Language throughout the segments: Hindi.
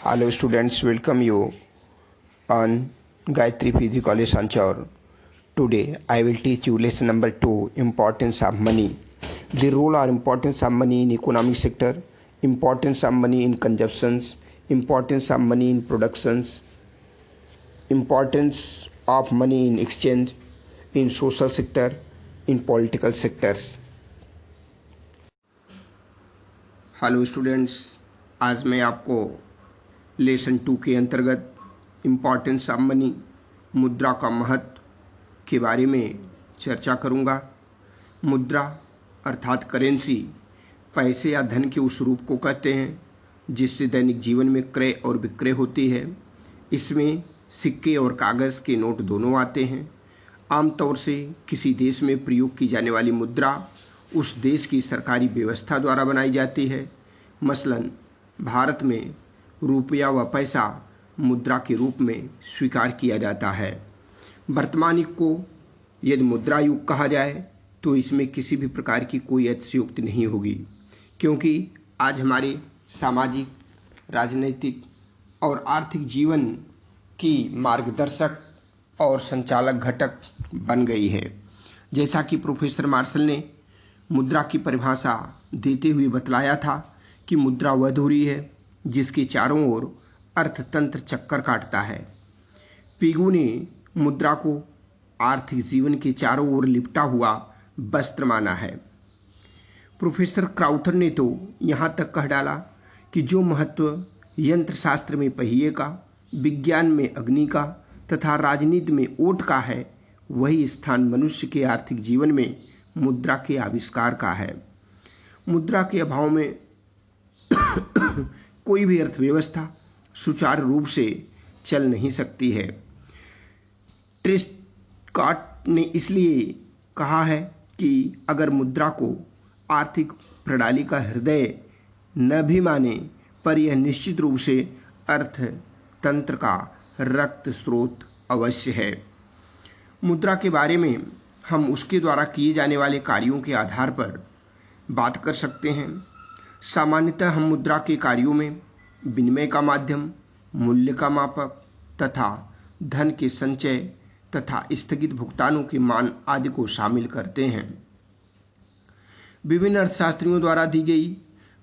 Hello students, welcome you on Gayatri PG College Sanchar. Today I will teach you lesson number 2, importance of money. The role or importance of money in economic sector, importance of money in consumptions, importance of money in productions, importance of money in exchange, in social sector, in political sectors. Hello students, आज मैं आपको लेसन 2 के अंतर्गत इम्पॉर्टेंस ऑफ मनी, मुद्रा का महत्व के बारे में चर्चा करूंगा। मुद्रा अर्थात करेंसी पैसे या धन के उस रूप को कहते हैं जिससे दैनिक जीवन में क्रय और विक्रय होती है। इसमें सिक्के और कागज़ के नोट दोनों आते हैं। आमतौर से किसी देश में प्रयोग की जाने वाली मुद्रा उस देश की सरकारी व्यवस्था द्वारा बनाई जाती है। मसलन भारत में रुपया व पैसा मुद्रा के रूप में स्वीकार किया जाता है। वर्तमान युग को यदि मुद्रा युग कहा जाए तो इसमें किसी भी प्रकार की कोई अतिशयोक्ति नहीं होगी, क्योंकि आज हमारे सामाजिक, राजनीतिक और आर्थिक जीवन की मार्गदर्शक और संचालक घटक बन गई है। जैसा कि प्रोफेसर मार्शल ने मुद्रा की परिभाषा देते हुए बतलाया था कि मुद्रा वह धुरी है जिसके चारों ओर अर्थतंत्र चक्कर काटता है। पिगू ने मुद्रा को आर्थिक जीवन के चारों ओर लिपटा हुआ वस्त्र माना है। प्रोफेसर क्राउथर ने तो यहाँ तक कह डाला कि जो महत्व यंत्र शास्त्र में पहिए का, विज्ञान में अग्नि का तथा राजनीति में ओट का है, वही स्थान मनुष्य के आर्थिक जीवन में मुद्रा के आविष्कार का है। मुद्रा के अभाव में कोई भी अर्थव्यवस्था सुचारू रूप से चल नहीं सकती है। ट्रेस्काट ने इसलिए कहा है कि अगर मुद्रा को आर्थिक प्रणाली का हृदय न भी माने, पर यह निश्चित रूप से अर्थतंत्र का रक्त स्रोत अवश्य है। मुद्रा के बारे में हम उसके द्वारा किए जाने वाले कार्यों के आधार पर बात कर सकते हैं। सामान्यतः हम मुद्रा के कार्यों में विनिमय का माध्यम, मूल्य का मापक तथा धन के संचय तथा स्थगित भुगतानों के मान आदि को शामिल करते हैं। विभिन्न अर्थशास्त्रियों द्वारा दी गई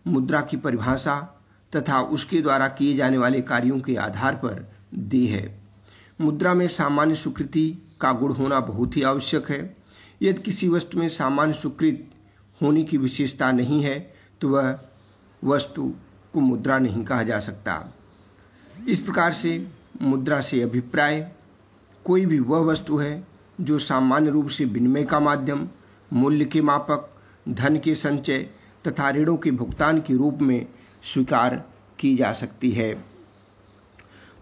मुद्रा की परिभाषा तथा उसके द्वारा किए जाने वाले कार्यों के आधार पर दी है। मुद्रा में सामान्य स्वीकृति का गुण होना बहुत ही आवश्यक है। यदि किसी वस्तु में सामान्य स्वीकृत होने की विशेषता नहीं है तो वह वस्तु को मुद्रा नहीं कहा जा सकता। इस प्रकार से मुद्रा से अभिप्राय कोई भी वह वस्तु है जो सामान्य रूप से विनिमय का माध्यम, मूल्य के मापक, धन के संचय तथा ऋणों के भुगतान के रूप में स्वीकार की जा सकती है।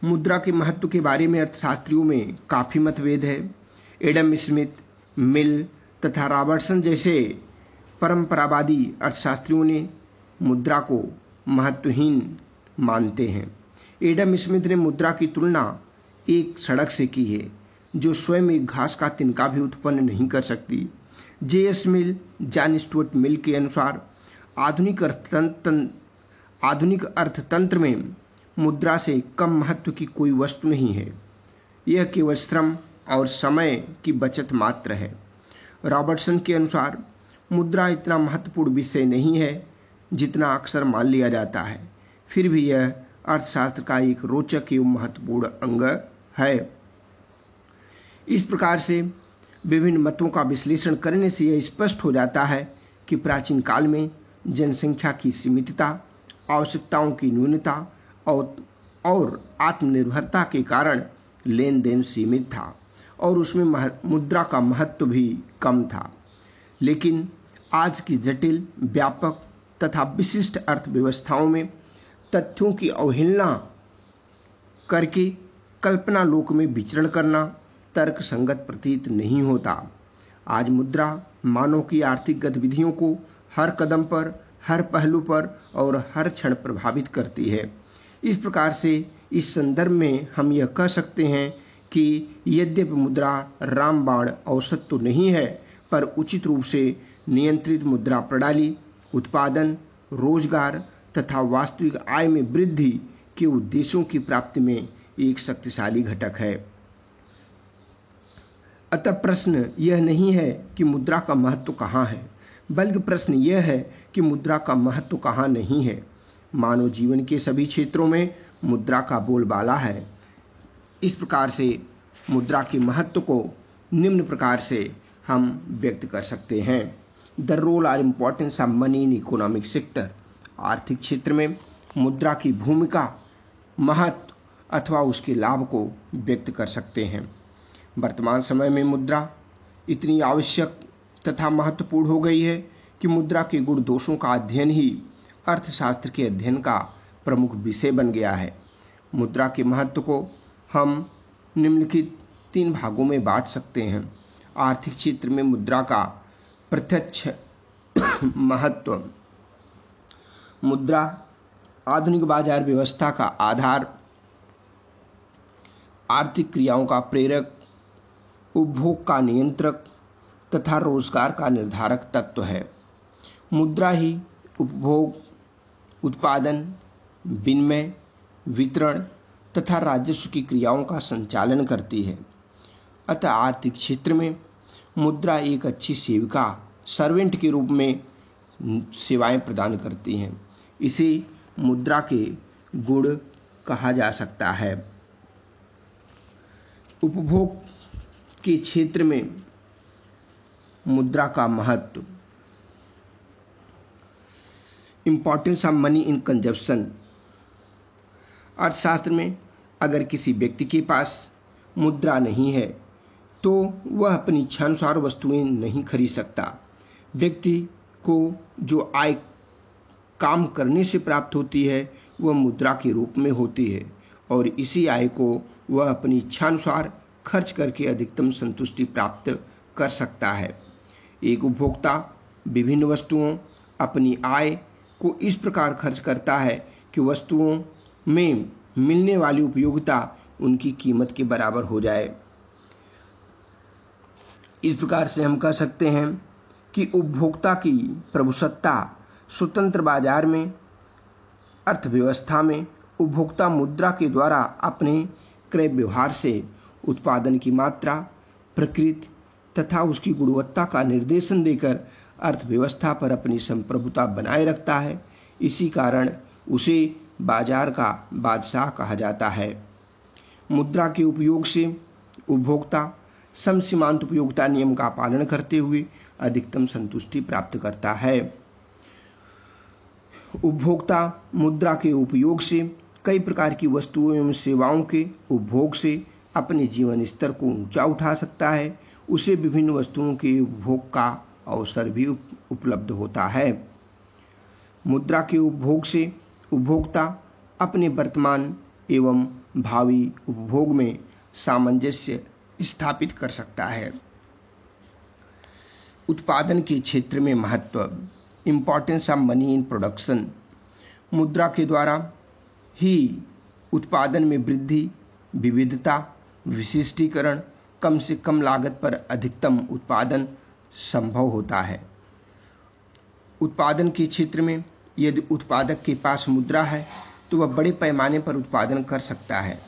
मुद्रा के महत्व के बारे में अर्थशास्त्रियों में काफी मतभेद है। एडम स्मिथ, मिल तथा रॉबर्टसन जैसे परंपरावादी अर्थशास्त्रियों ने मुद्रा को महत्वहीन मानते हैं। एडम स्मिथ ने मुद्रा की तुलना एक सड़क से की है जो स्वयं एक घास का तिनका भी उत्पन्न नहीं कर सकती। जे.एस. मिल, जॉन स्टुअर्ट मिल के अनुसार आधुनिक अर्थतंत्र में मुद्रा से कम महत्व की कोई वस्तु नहीं है। यह केवल श्रम और समय की बचत मात्र है। रॉबर्टसन के अनुसार मुद्रा इतना महत्वपूर्ण विषय नहीं है जितना अक्सर मान लिया जाता है, फिर भी यह अर्थशास्त्र का एक रोचक एवं महत्वपूर्ण अंग है। इस प्रकार से विभिन्न मतों का विश्लेषण करने से यह स्पष्ट हो जाता है कि प्राचीन काल में जनसंख्या की सीमितता, आवश्यकताओं की न्यूनता और आत्मनिर्भरता के कारण लेन देन सीमित था और उसमें मुद्रा का महत्व भी कम था। लेकिन आज की जटिल, व्यापक तथा विशिष्ट अर्थव्यवस्थाओं में तथ्यों की अवहेलना करके कल्पना लोक में विचरण करना तर्क संगत प्रतीत नहीं होता। आज मुद्रा मानव की आर्थिक गतिविधियों को हर कदम पर, हर पहलू पर और हर क्षण प्रभावित करती है। इस प्रकार से इस संदर्भ में हम यह कह सकते हैं कि यद्यपि मुद्रा रामबाण औसत तो नहीं है, पर उचित रूप से नियंत्रित मुद्रा प्रणाली उत्पादन, रोजगार तथा वास्तविक आय में वृद्धि के उद्देश्यों की प्राप्ति में एक शक्तिशाली घटक है। अतः प्रश्न यह नहीं है कि मुद्रा का महत्व कहाँ है, बल्कि प्रश्न यह है कि मुद्रा का महत्व कहाँ नहीं है। मानव जीवन के सभी क्षेत्रों में मुद्रा का बोलबाला है। इस प्रकार से मुद्रा के महत्व को निम्न प्रकार से हम व्यक्त कर सकते हैं। द रोल और importance of money in economic sector. आर्थिक क्षेत्र में मुद्रा की भूमिका, महत्व अथवा उसके लाभ को व्यक्त कर सकते हैं। वर्तमान समय में मुद्रा इतनी आवश्यक तथा महत्वपूर्ण हो गई है कि मुद्रा के गुण दोषों का अध्ययन ही अर्थशास्त्र के अध्ययन का प्रमुख विषय बन गया है। मुद्रा के महत्व को हम निम्नलिखित 3 भागों में बांट सकते हैं। आर्थिक क्षेत्र में मुद्रा का प्रत्यक्ष महत्व। मुद्रा आधुनिक बाजार व्यवस्था का आधार, आर्थिक क्रियाओं का प्रेरक, उपभोग का नियंत्रक तथा रोजगार का निर्धारक तत्व है। मुद्रा ही उपभोग, उत्पादन, विनिमय, वितरण तथा राजस्व की क्रियाओं का संचालन करती है। अतः आर्थिक क्षेत्र में मुद्रा एक अच्छी सेविका, सर्वेंट के रूप में सेवाएं प्रदान करती हैं। इसे मुद्रा के गुण कहा जा सकता है। उपभोग के क्षेत्र में मुद्रा का महत्व। Importance of money in consumption. अर्थशास्त्र में अगर किसी व्यक्ति के पास मुद्रा नहीं है तो वह अपनी इच्छानुसार वस्तुएं नहीं खरीद सकता। व्यक्ति को जो आय काम करने से प्राप्त होती है वह मुद्रा के रूप में होती है और इसी आय को वह अपनी इच्छानुसार खर्च करके अधिकतम संतुष्टि प्राप्त कर सकता है। एक उपभोक्ता विभिन्न वस्तुओं अपनी आय को इस प्रकार खर्च करता है कि वस्तुओं में मिलने वाली उपयोगिता उनकी कीमत के बराबर हो जाए। इस प्रकार से हम कह सकते हैं कि उपभोक्ता की प्रभुसत्ता स्वतंत्र बाजार में, अर्थव्यवस्था में उपभोक्ता मुद्रा के द्वारा अपने क्रय व्यवहार से उत्पादन की मात्रा, प्रकृति तथा उसकी गुणवत्ता का निर्देशन देकर अर्थव्यवस्था पर अपनी संप्रभुता बनाए रखता है। इसी कारण उसे बाजार का बादशाह कहा जाता है। मुद्रा के उपयोग से उपभोक्ता समसीमांत उपयोगिता नियम का पालन करते हुए अधिकतम संतुष्टि प्राप्त करता है। उपभोक्ता मुद्रा के उपयोग से कई प्रकार की वस्तुओं एवं सेवाओं के उपभोग से अपने जीवन स्तर को ऊंचा उठा सकता है। उसे विभिन्न वस्तुओं के उपभोग का अवसर भी उपलब्ध होता है। मुद्रा के उपभोग से उपभोक्ता अपने वर्तमान एवं भावी उपभोग में सामंजस्य स्थापित कर सकता है। उत्पादन के क्षेत्र में महत्व। Importance of money in production. मुद्रा के द्वारा ही उत्पादन में वृद्धि, विविधता, विशिष्टीकरण, कम से कम लागत पर अधिकतम उत्पादन संभव होता है। उत्पादन के क्षेत्र में यदि उत्पादक के पास मुद्रा है तो वह बड़े पैमाने पर उत्पादन कर सकता है।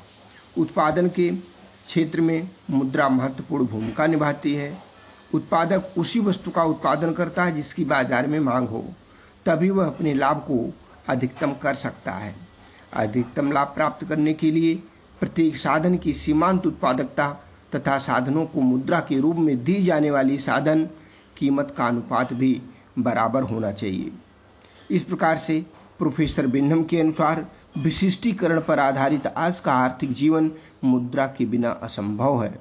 उत्पादन के क्षेत्र में मुद्रा महत्वपूर्ण भूमिका निभाती है। उत्पादक उसी वस्तु का उत्पादन करता है जिसकी बाजार में मांग हो, तभी वह अपने लाभ को अधिकतम कर सकता है। अधिकतम लाभ प्राप्त करने के लिए प्रत्येक साधन की सीमांत उत्पादकता तथा साधनों को मुद्रा के रूप में दी जाने वाली साधन कीमत का अनुपात भी बराबर होना चाहिए। इस प्रकार से प्रोफेसर बिन्हम के अनुसार विशिष्टीकरण पर आधारित आज का आर्थिक जीवन मुद्रा के बिना असंभव है।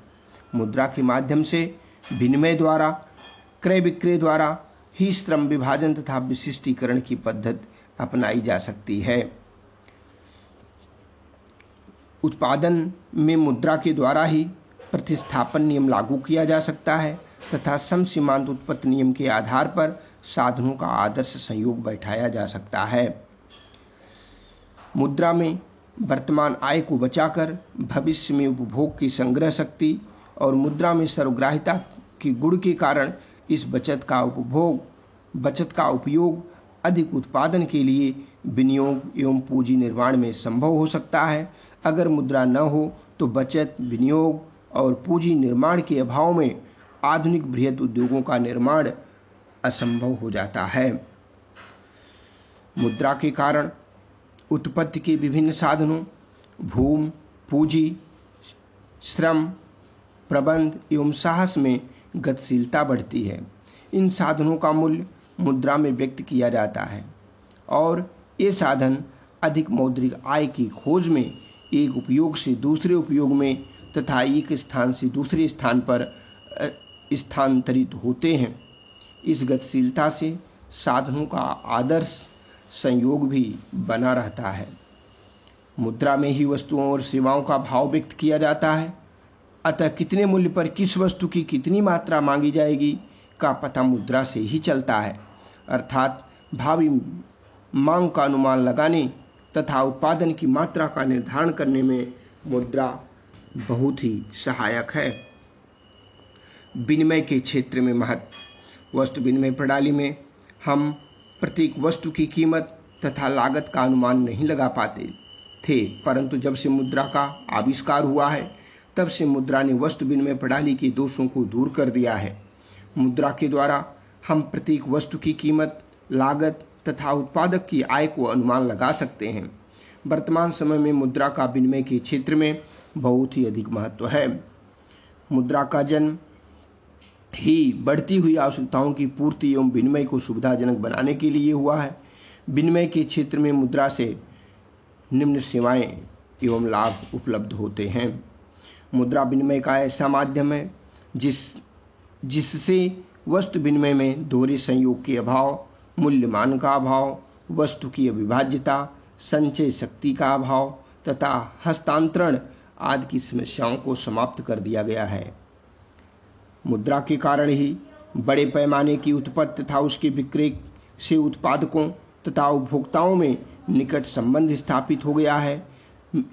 मुद्रा के माध्यम से विनिमय द्वारा, क्रय विक्रय द्वारा ही श्रम विभाजन तथा विशिष्टीकरण की पद्धति अपनाई जा सकती है। उत्पादन में मुद्रा के द्वारा ही प्रतिस्थापन नियम लागू किया जा सकता है तथा समसीमांत उत्पत्ति नियम के आधार पर साधनों का आदर्श संयोग बैठाया जा सकता है। मुद्रा में वर्तमान आय को बचाकर भविष्य में उपभोग की संग्रह शक्ति और मुद्रा में सर्वग्राहिता के गुण के कारण इस बचत का उपयोग अधिक उत्पादन के लिए विनियोग एवं पूंजी निर्माण में संभव हो सकता है। अगर मुद्रा न हो तो बचत, विनियोग और पूंजी निर्माण के अभाव में आधुनिक बृहद उद्योगों का निर्माण असंभव हो जाता है। मुद्रा के कारण उत्पत्ति के विभिन्न साधनों भूमि, पूंजी, श्रम, प्रबंध एवं साहस में गतिशीलता बढ़ती है। इन साधनों का मूल्य मुद्रा में व्यक्त किया जाता है और ये साधन अधिक मौद्रिक आय की खोज में एक उपयोग से दूसरे उपयोग में तथा एक स्थान से दूसरे स्थान पर स्थानांतरित होते हैं। इस गतिशीलता से साधनों का आदर्श संयोग भी बना रहता है। मुद्रा में ही वस्तुओं और सेवाओं का भाव व्यक्त किया जाता है, अतः कितने मूल्य पर किस वस्तु की कितनी मात्रा मांगी जाएगी का पता मुद्रा से ही चलता है। अर्थात भावी मांग का अनुमान लगाने तथा उत्पादन की मात्रा का निर्धारण करने में मुद्रा बहुत ही सहायक है। विनिमय के क्षेत्र में महत्व। वस्तु विनिमय प्रणाली में हम प्रत्येक वस्तु की कीमत तथा लागत का अनुमान नहीं लगा पाते थे, परंतु जब से मुद्रा का आविष्कार हुआ है तब से मुद्रा ने वस्तु विनिमय प्रणाली के दोषों को दूर कर दिया है। मुद्रा के द्वारा हम प्रत्येक वस्तु की कीमत, लागत तथा उत्पादक की आय को अनुमान लगा सकते हैं। वर्तमान समय में मुद्रा का विनिमय के क्षेत्र में बहुत ही अधिक महत्व है। मुद्रा का जन्म ही बढ़ती हुई आवश्यकताओं की पूर्ति एवं विनिमय को सुविधाजनक बनाने के लिए हुआ है। विनिमय के क्षेत्र में मुद्रा से निम्न सेवाएं एवं लाभ उपलब्ध होते हैं। मुद्रा विनिमय का ऐसा माध्यम है जिससे वस्तु विनिमय में दोहरे संयोग के अभाव, मूल्यमान का अभाव, वस्तु की अविभाज्यता, संचय शक्ति का अभाव तथा हस्तांतरण आदि की समस्याओं को समाप्त कर दिया गया है। मुद्रा के कारण ही बड़े पैमाने की उत्पत्ति तथा उसके विक्रय से उत्पादकों तथा उपभोक्ताओं में निकट संबंध स्थापित हो गया है।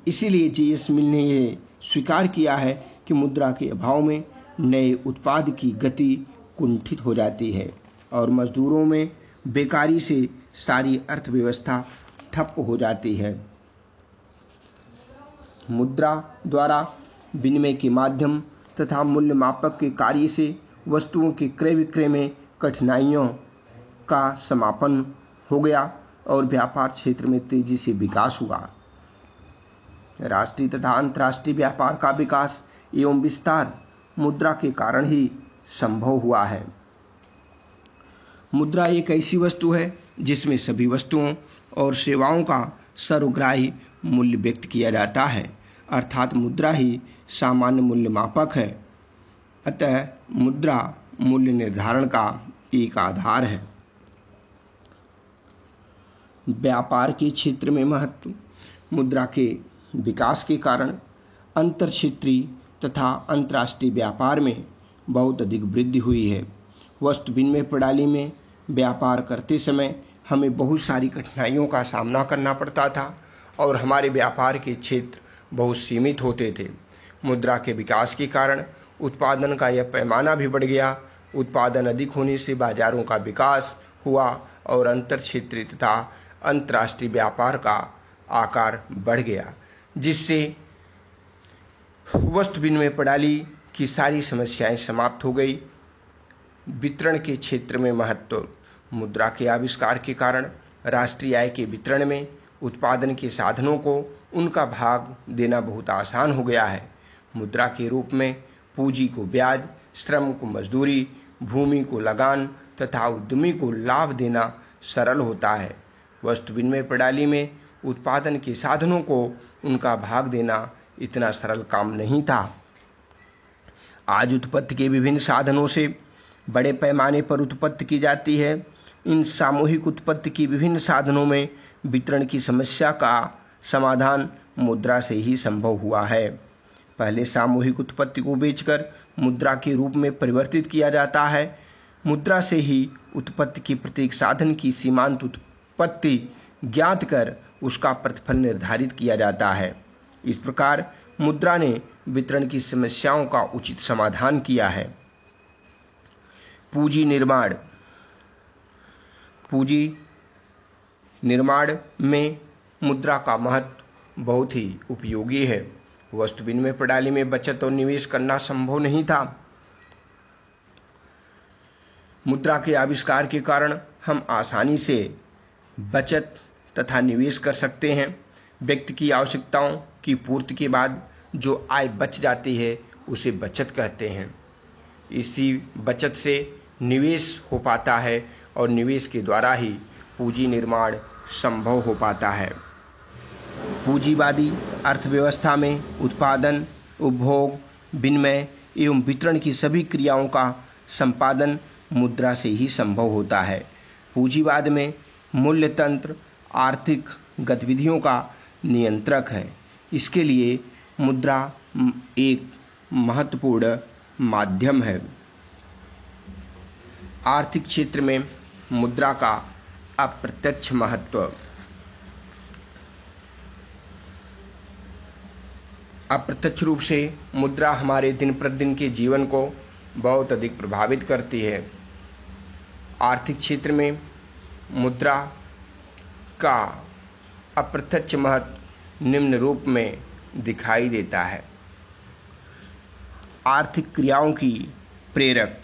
इसीलिए जीएस मिल ने यह स्वीकार किया है कि मुद्रा के अभाव में नए उत्पाद की गति कुंठित हो जाती है और मजदूरों में बेकारी से सारी अर्थव्यवस्था ठप हो जाती है। मुद्रा द्वारा विनिमय के माध्यम तथा मूल्य मापक के कार्य से वस्तुओं के क्रय विक्रय में कठिनाइयों का समापन हो गया और व्यापार क्षेत्र में तेजी से विकास हुआ। राष्ट्रीय तथा अंतर्राष्ट्रीय व्यापार का विकास एवं विस्तार मुद्रा के कारण ही संभव हुआ है। मुद्रा एक ऐसी वस्तु है जिसमें सभी वस्तुओं और सेवाओं का सर्वग्राही मूल्य व्यक्त किया जाता है, अर्थात मुद्रा ही सामान्य मूल्य मापक है। अतः मुद्रा मूल्य निर्धारण का एक आधार है। व्यापार के क्षेत्र में महत्व। मुद्रा के विकास के कारण अंतर क्षेत्रीय तथा अंतर्राष्ट्रीय व्यापार में बहुत अधिक वृद्धि हुई है। वस्तु विनिमय प्रणाली में व्यापार करते समय हमें बहुत सारी कठिनाइयों का सामना करना पड़ता था और हमारे व्यापार के क्षेत्र बहुत सीमित होते थे। मुद्रा के विकास के कारण उत्पादन का यह पैमाना भी बढ़ गया। उत्पादन अधिक होने से बाजारों का विकास हुआ और अंतर क्षेत्रीय तथा अंतर्राष्ट्रीय व्यापार का आकार बढ़ गया, जिससे वस्तु विनिमय प्रणाली की सारी समस्याएं समाप्त हो गई। वितरण के क्षेत्र में महत्व। मुद्रा के आविष्कार के कारण राष्ट्रीय आय के वितरण में उत्पादन के साधनों को उनका भाग देना बहुत आसान हो गया है। मुद्रा के रूप में पूंजी को ब्याज, श्रम को मजदूरी, भूमि को लगान तथा उद्यमी को लाभ देना सरल होता है। वस्तु विनिमय प्रणाली में उत्पादन के साधनों को उनका भाग देना इतना सरल काम नहीं था। आज उत्पत्ति के विभिन्न साधनों से बड़े पैमाने पर उत्पत्ति की जाती है। इन सामूहिक उत्पत्ति की विभिन्न साधनों में वितरण की समस्या का समाधान मुद्रा से ही संभव हुआ है। पहले सामूहिक उत्पत्ति को बेचकर मुद्रा के रूप में परिवर्तित किया जाता है। मुद्रा से ही उत्पत्ति के प्रत्येक साधन की सीमांत उत्पत्ति ज्ञात कर उसका प्रतिफल निर्धारित किया जाता है। इस प्रकार मुद्रा ने वितरण की समस्याओं का उचित समाधान किया है। पूंजी निर्माण। पूंजी निर्माण में मुद्रा का महत्व बहुत ही उपयोगी है। वस्तु विनिमय प्रणाली में बचत और निवेश करना संभव नहीं था। मुद्रा के आविष्कार के कारण हम आसानी से बचत तथा निवेश कर सकते हैं। व्यक्ति की आवश्यकताओं की पूर्ति के बाद जो आय बच जाती है उसे बचत कहते हैं। इसी बचत से निवेश हो पाता है और निवेश के द्वारा ही पूंजी निर्माण संभव हो पाता है। पूंजीवादी अर्थव्यवस्था में उत्पादन, उपभोग, विनिमय एवं वितरण की सभी क्रियाओं का संपादन मुद्रा से ही संभव होता है। पूंजीवाद में मूल्य तंत्र आर्थिक गतिविधियों का नियंत्रक है। इसके लिए मुद्रा एक महत्वपूर्ण माध्यम है। आर्थिक क्षेत्र में मुद्रा का अप्रत्यक्ष महत्व। अप्रत्यक्ष रूप से मुद्रा हमारे दिन प्रतिदिन के जीवन को बहुत अधिक प्रभावित करती है। आर्थिक क्षेत्र में मुद्रा का अप्रत्यक्ष महत्व निम्न रूप में दिखाई देता है। आर्थिक क्रियाओं की प्रेरक।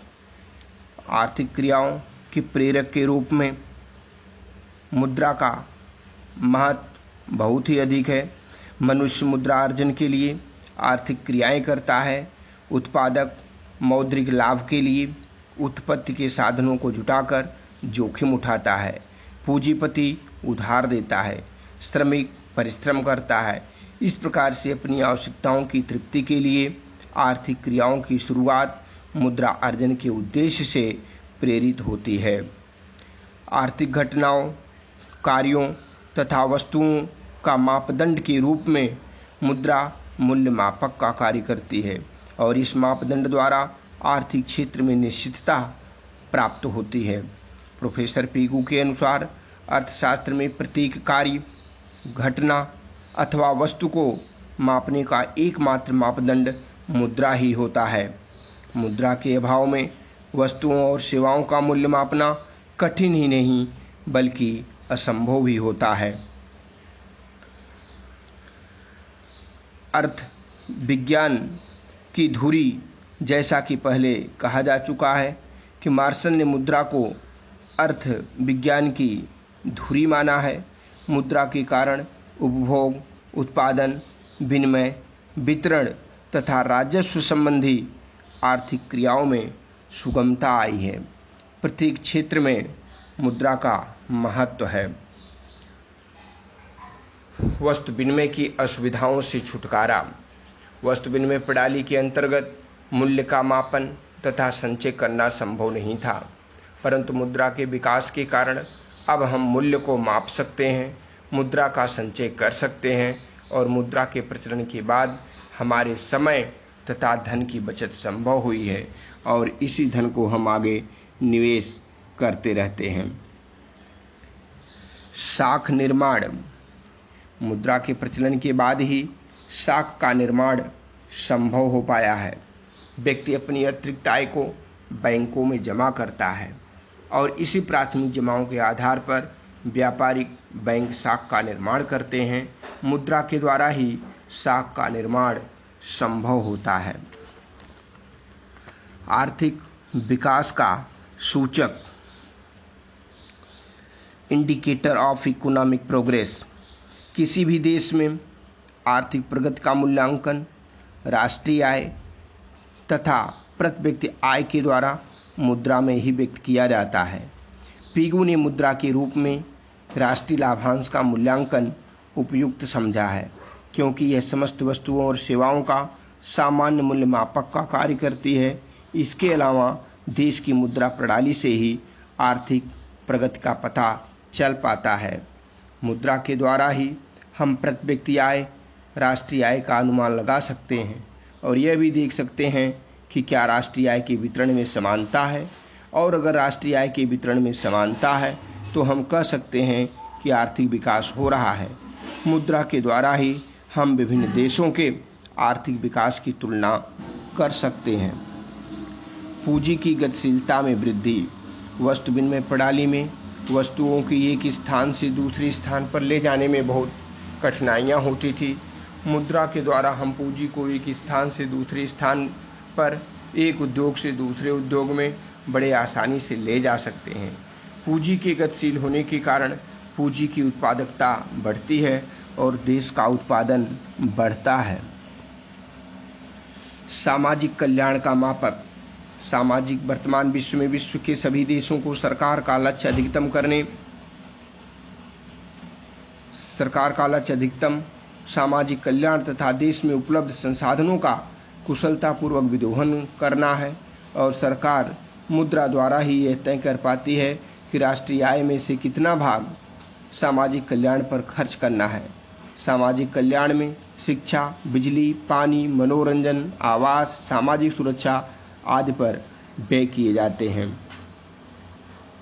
आर्थिक क्रियाओं के प्रेरक के रूप में मुद्रा का महत्व बहुत ही अधिक है। मनुष्य मुद्रा अर्जन के लिए आर्थिक क्रियाएं करता है। उत्पादक मौद्रिक लाभ के लिए उत्पत्ति के साधनों को जुटाकर जोखिम उठाता है। पूंजीपति उधार देता है। श्रमिक परिश्रम करता है। इस प्रकार से अपनी आवश्यकताओं की तृप्ति के लिए आर्थिक क्रियाओं की शुरुआत मुद्रा अर्जन के उद्देश्य से प्रेरित होती है। आर्थिक घटनाओं, कार्यों तथा वस्तुओं का मापदंड के रूप में मुद्रा मूल्य मापक का कार्य करती है और इस मापदंड द्वारा आर्थिक क्षेत्र में निश्चितता प्राप्त होती है। प्रोफेसर पीगू के अनुसार अर्थशास्त्र में प्रत्येक कार्य, घटना अथवा वस्तु को मापने का एकमात्र मापदंड मुद्रा ही होता है। मुद्रा के अभाव में वस्तुओं और सेवाओं का मूल्य मापना कठिन ही नहीं बल्कि असंभव भी होता है। अर्थ विज्ञान की धुरी। जैसा कि पहले कहा जा चुका है कि मार्शन ने मुद्रा को अर्थ विज्ञान की धुरी माना है। मुद्रा के कारण उपभोग, उत्पादन, विनिमय, वितरण तथा राजस्व संबंधी आर्थिक क्रियाओं में सुगमता आई है। प्रत्येक क्षेत्र में मुद्रा का महत्व है। वस्तु विनिमय की असुविधाओं से छुटकारा। वस्तु विनिमय प्रणाली के अंतर्गत मूल्य का मापन तथा संचय करना संभव नहीं था, परंतु मुद्रा के विकास के कारण अब हम मूल्य को माप सकते हैं, मुद्रा का संचय कर सकते हैं और मुद्रा के प्रचलन के बाद हमारे समय तथा धन की बचत संभव हुई है और इसी धन को हम आगे निवेश करते रहते हैं। साख निर्माण। मुद्रा के प्रचलन के बाद ही साख का निर्माण संभव हो पाया है। व्यक्ति अपनी अतिरिक्त आय को बैंकों में जमा करता है और इसी प्राथमिक जमाओं के आधार पर व्यापारिक बैंक साख का निर्माण करते हैं। मुद्रा के द्वारा ही साख का निर्माण संभव होता है। आर्थिक विकास का सूचक। Indicator of economic progress. किसी भी देश में आर्थिक प्रगति का मूल्यांकन राष्ट्रीय आय तथा प्रति व्यक्ति आय के द्वारा मुद्रा में ही व्यक्त किया जाता है। पीगू ने मुद्रा के रूप में राष्ट्रीय लाभांश का मूल्यांकन उपयुक्त समझा है, क्योंकि यह समस्त वस्तुओं और सेवाओं का सामान्य मूल्य मापक का कार्य करती है। इसके अलावा देश की मुद्रा प्रणाली से ही आर्थिक प्रगति का पता चल पाता है। मुद्रा के द्वारा ही हम प्रति व्यक्ति आय, राष्ट्रीय आय का अनुमान लगा सकते हैं और यह भी देख सकते हैं कि क्या राष्ट्रीय आय के वितरण में समानता है, और अगर राष्ट्रीय आय के वितरण में समानता है तो हम कह सकते हैं कि आर्थिक विकास हो रहा है। मुद्रा के द्वारा ही हम विभिन्न देशों के आर्थिक विकास की तुलना कर सकते हैं। पूंजी की गतिशीलता में वृद्धि। वस्तु विनिमय प्रणाली में वस्तुओं की एक स्थान से दूसरे स्थान पर ले जाने में बहुत कठिनाइयाँ होती थी। मुद्रा के द्वारा हम पूंजी को एक स्थान से दूसरे स्थान पर, एक उद्योग से दूसरे उद्योग में बड़े आसानी से ले जा सकते हैं। पूंजी के गतिशील होने के कारण पूंजी की उत्पादकता बढ़ती है और देश का उत्पादन बढ़ता है। सामाजिक कल्याण का मापक। सामाजिक वर्तमान विश्व में विश्व के सभी देशों को सरकार का लक्ष्य अधिकतम सामाजिक कल्याण तथा देश में उपलब्ध संसाधनों का कुशलतापूर्वक विदोहन करना है और सरकार मुद्रा द्वारा ही यह तय कर पाती है कि राष्ट्रीय आय में से कितना भाग सामाजिक कल्याण पर खर्च करना है। सामाजिक कल्याण में शिक्षा, बिजली, पानी, मनोरंजन, आवास, सामाजिक सुरक्षा आदि पर व्यय किए जाते हैं।